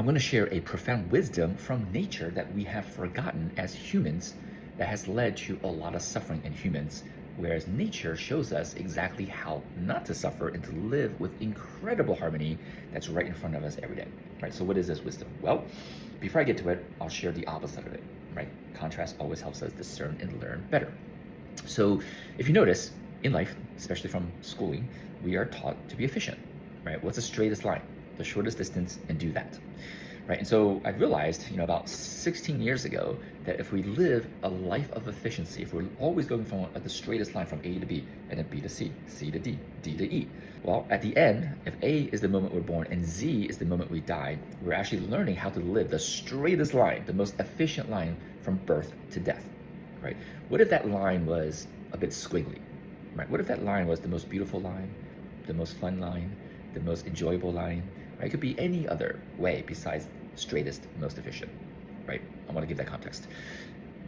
I'm going to share a profound wisdom from nature that we have forgotten as humans that has led to a lot of suffering in humans, whereas nature shows us exactly how not to suffer and to live with incredible harmony that's right in front of us every day, right? So what is this wisdom? Well, before I get to it, I'll share the opposite of it, right? Contrast always helps us discern and learn better. So if you notice, in life, especially from schooling, we are taught to be efficient, right? What's the straightest line? The shortest distance, and do that, right? And so I realized, about 16 years ago, that if we live a life of efficiency, if we're always going from the straightest line from A to B, and then B to C, C to D, D to E, well, at the end, if A is the moment we're born and Z is the moment we die, we're actually learning how to live the straightest line, the most efficient line from birth to death, right? What if that line was a bit squiggly, right? What if that line was the most beautiful line, the most fun line, the most enjoyable line, right? It could be any other way besides straightest, most efficient, right? I want to give that context.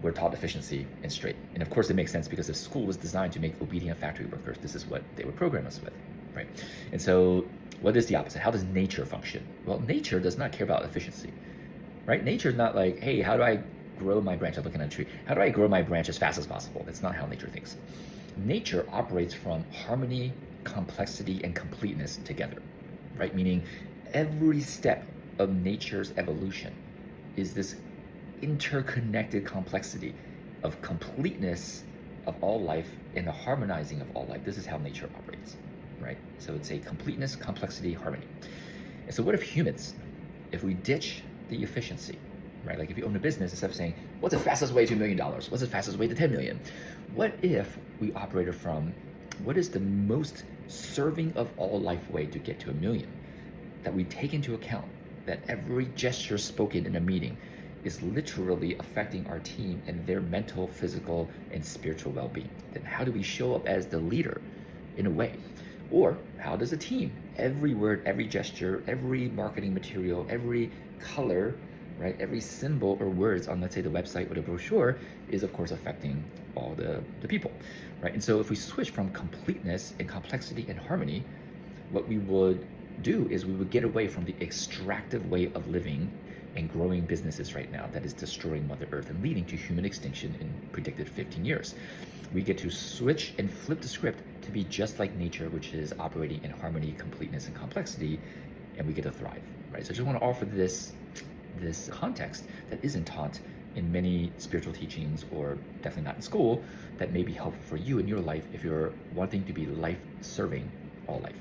We're taught efficiency and straight. And of course it makes sense because if school was designed to make obedient factory workers, this is what they would program us with, right? And so what is the opposite? How does nature function? Well, nature does not care about efficiency, right? Nature is not like, hey, how do I grow my branch? I'm looking at a tree. How do I grow my branch as fast as possible? That's not how nature thinks. Nature operates from harmony, complexity, and completeness together, right? Meaning every step of nature's evolution is this interconnected complexity of completeness of all life and the harmonizing of all life. This is how nature operates, right? So it's a completeness, complexity, harmony. And so what if humans, if we ditch the efficiency, right? Like if you own a business, instead of saying, what's the fastest way to $1 million? What's the fastest way to 10 million? What if we operated from, what is the most serving of all life way to get to 1 million? That we take into account that every gesture spoken in a meeting is literally affecting our team and their mental, physical, and spiritual well-being. Then how do we show up as the leader in a way? Or how does a team, every word, every gesture, every marketing material, every color, right, every symbol or words on, let's say, the website or the brochure is of course affecting all the people, right? And so if we switch from completeness and complexity and harmony, what we would do is we would get away from the extractive way of living and growing businesses right now that is destroying Mother Earth and leading to human extinction in predicted 15 years. We get to switch and flip the script to be just like nature, which is operating in harmony, completeness, and complexity, and we get to thrive, right? So I just want to offer this context that isn't taught in many spiritual teachings, or definitely not in school, that may be helpful for you in your life if you're wanting to be life-serving all life.